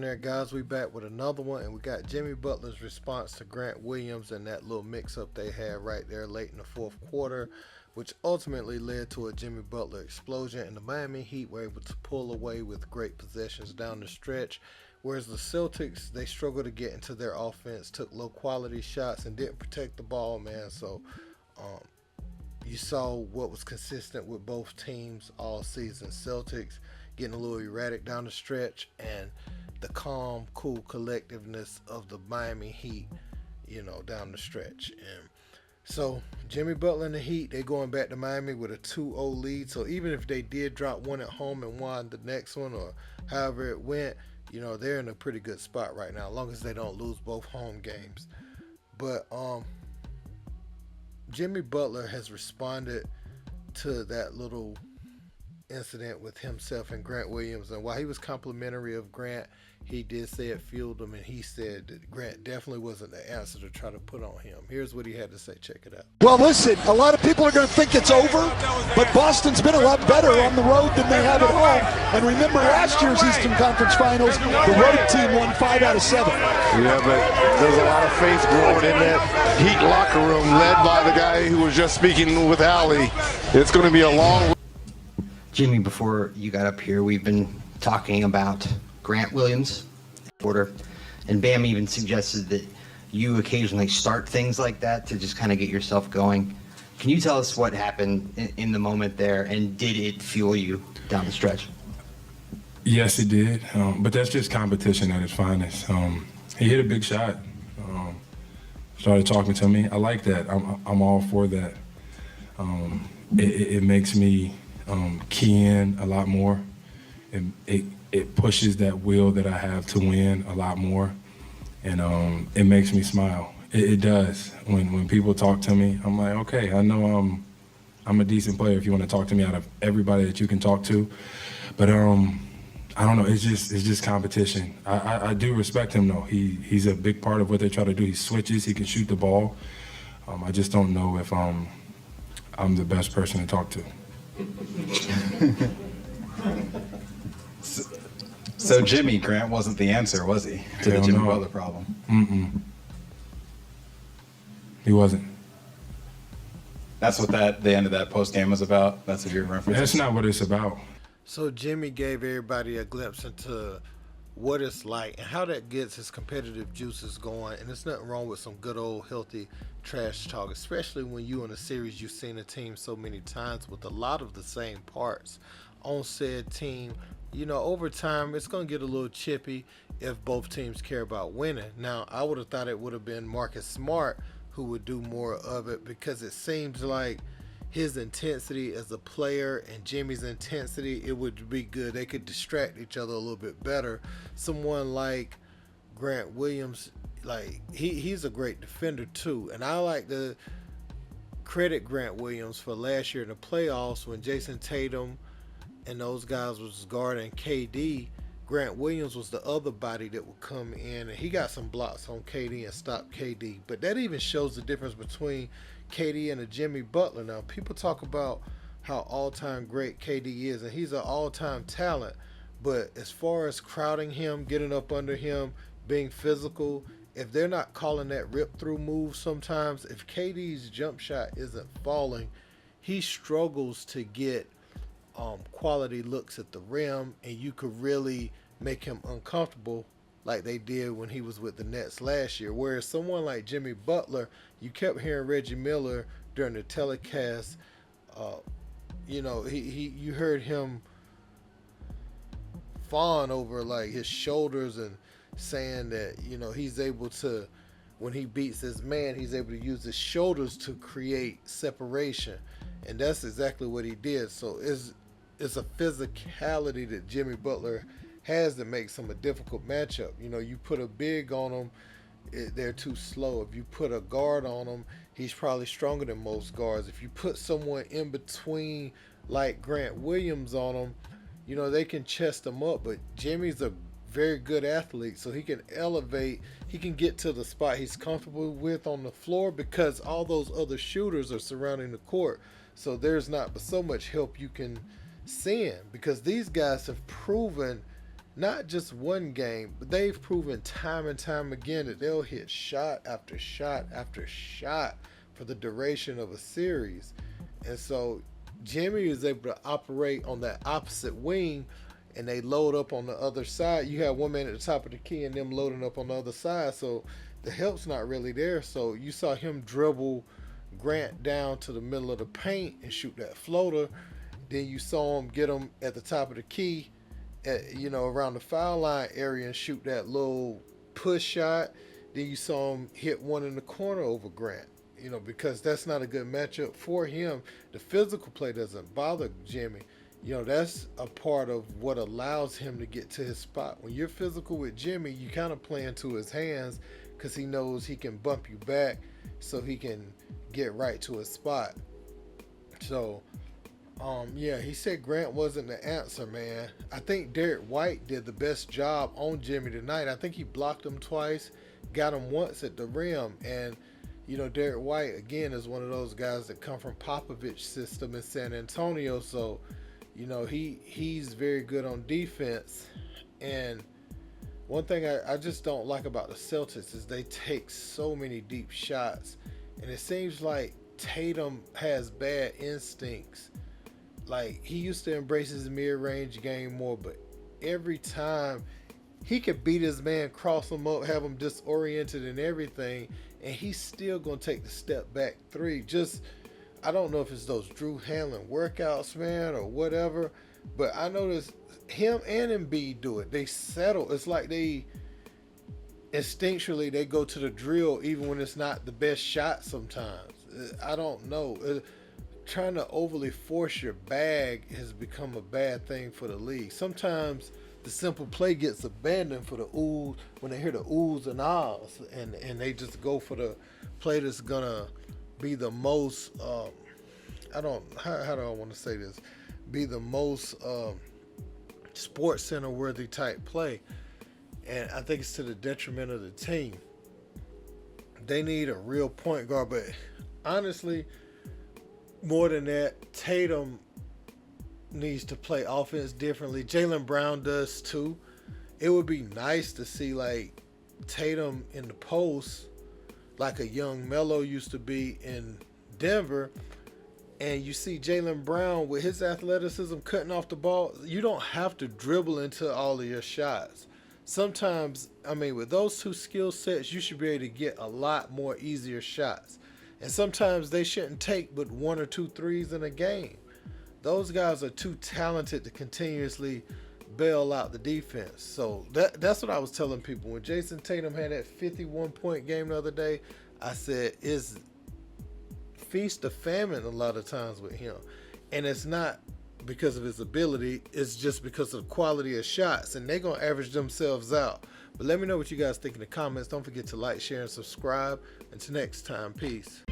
there, guys. We back with another one, and we got Jimmy Butler's response to Grant Williams and that little mix-up they had right there late in the fourth quarter, which ultimately led to a Jimmy Butler explosion, and the Miami Heat were able to pull away with great possessions down the stretch, whereas the Celtics, they struggled to get into their offense, took low-quality shots, and didn't protect the ball, man. So um, you saw what was consistent with both teams all season. Celtics getting a little erratic down the stretch, and the calm, cool collectiveness of the Miami Heat, down the stretch. And so Jimmy Butler and the Heat, they're going back to Miami with a 2-0 lead. So even if they did drop one at home and won the next one, or however it went, they're in a pretty good spot right now, as long as they don't lose both home games. But Jimmy Butler has responded to that little incident with himself and Grant Williams, and while he was complimentary of Grant, he did say it fueled him, and he said that Grant definitely wasn't the answer to try to put on him. Here's what he had to say. Check it out. Well, listen, a lot of people are going to think it's over, but Boston's been a lot better on the road than they have at home. And remember last year's Eastern Conference Finals, the road team won 5 out of 7. Yeah, but there's a lot of faith growing in that Heat locker room, led by the guy who was just speaking with Allie. It's going to be a long. Jimmy, before you got up here, we've been talking about Grant Williams, and Bam even suggested that you occasionally start things like that to just kind of get yourself going. Can you tell us what happened in the moment there, and did it fuel you down the stretch? Yes, it did, but that's just competition at its finest. He hit a big shot, started talking to me. I like that. I'm all for that. It makes me key in a lot more. It pushes that will that I have to win a lot more, and it makes me smile. It does. When people talk to me, I'm like, okay, I know I'm a decent player if you want to talk to me out of everybody that you can talk to. But I don't know. It's just competition. I do respect him though. He's a big part of what they try to do. He switches. He can shoot the ball. I just don't know if I'm the best person to talk to. So Jimmy, Grant wasn't the answer, was he, to the Jimmy Butler problem? He wasn't. That's what the end of that post game was about. That's what you're referencing. That's not what it's about. So Jimmy gave everybody a glimpse into what it's like and how that gets his competitive juices going. And there's nothing wrong with some good old healthy trash talk, especially when you in a series you've seen a team so many times with a lot of the same parts on said team. Over time, it's going to get a little chippy if both teams care about winning. Now, I would have thought it would have been Marcus Smart who would do more of it, because it seems like his intensity as a player and Jimmy's intensity, it would be good. They could distract each other a little bit better. Someone like Grant Williams, like he's a great defender too. And I like to credit Grant Williams for last year in the playoffs when Jason Tatum and those guys was guarding KD. Grant Williams was the other body that would come in, and he got some blocks on KD and stopped KD. But that even shows the difference between KD and a Jimmy Butler. Now, people talk about how all-time great KD is, and he's an all-time talent. But as far as crowding him, getting up under him, being physical, if they're not calling that rip-through move sometimes, if KD's jump shot isn't falling, he struggles to get quality looks at the rim, and you could really make him uncomfortable like they did when he was with the Nets last year. Whereas someone like Jimmy Butler, you kept hearing Reggie Miller during the telecast, you heard him fawn over like his shoulders and saying that, he's able to, when he beats his man, he's able to use his shoulders to create separation. And that's exactly what he did. So it's a physicality that Jimmy Butler has that makes him a difficult matchup. You put a big on him, they're too slow. If you put a guard on him, he's probably stronger than most guards. If you put someone in between like Grant Williams on him, they can chest him up. But Jimmy's a very good athlete, so he can elevate. He can get to the spot he's comfortable with on the floor because all those other shooters are surrounding the court. So there's not so much help you can send, because these guys have proven not just one game, but they've proven time and time again that they'll hit shot after shot after shot for the duration of a series. And so Jimmy is able to operate on that opposite wing, and they load up on the other side. You have one man at the top of the key and them loading up on the other side, so the help's not really there. So you saw him dribble Grant down to the middle of the paint and shoot that floater. Then you saw him get him at the top of the key, around the foul line area and shoot that little push shot. Then you saw him hit one in the corner over Grant, because that's not a good matchup for him. The physical play doesn't bother Jimmy. That's a part of what allows him to get to his spot. When you're physical with Jimmy, you kind of play into his hands because he knows he can bump you back so he can get right to his spot. So, he said Grant wasn't the answer, man. I think Derek White did the best job on Jimmy tonight. I think he blocked him twice, got him once at the rim, and Derek White, again, is one of those guys that come from Popovich's system in San Antonio, so he's very good on defense. And one thing I just don't like about the Celtics is they take so many deep shots, and it seems like Tatum has bad instincts. Like, he used to embrace his mid-range game more, but every time he could beat his man, cross him up, have him disoriented and everything, and he's still going to take the step back three. I don't know if it's those Drew Hanlon workouts, man, or whatever, but I noticed him and Embiid do it. They settle. It's like they instinctually, they go to the drill even when it's not the best shot sometimes. I don't know. Trying to overly force your bag has become a bad thing for the league. Sometimes the simple play gets abandoned for the oohs when they hear the oohs and ahs, and they just go for the play that's gonna be the most how do I want to say this? Be the most Sports Center worthy type play, and I think it's to the detriment of the team. They need a real point guard, but honestly, more than that, Tatum needs to play offense differently. Jaylen Brown does too. It would be nice to see like Tatum in the post, like a young Melo used to be in Denver, and you see Jaylen Brown with his athleticism cutting off the ball. You don't have to dribble into all of your shots. Sometimes, with those two skill sets, you should be able to get a lot more easier shots. And sometimes they shouldn't take but 1 or 2 threes in a game. Those guys are too talented to continuously bail out the defense. So that's what I was telling people. When Jason Tatum had that 51-point game the other day, I said, it's feast or famine a lot of times with him. And it's not because of his ability, it's just because of the quality of shots. And they're going to average themselves out. But let me know what you guys think in the comments. Don't forget to like, share, and subscribe. Until next time, peace.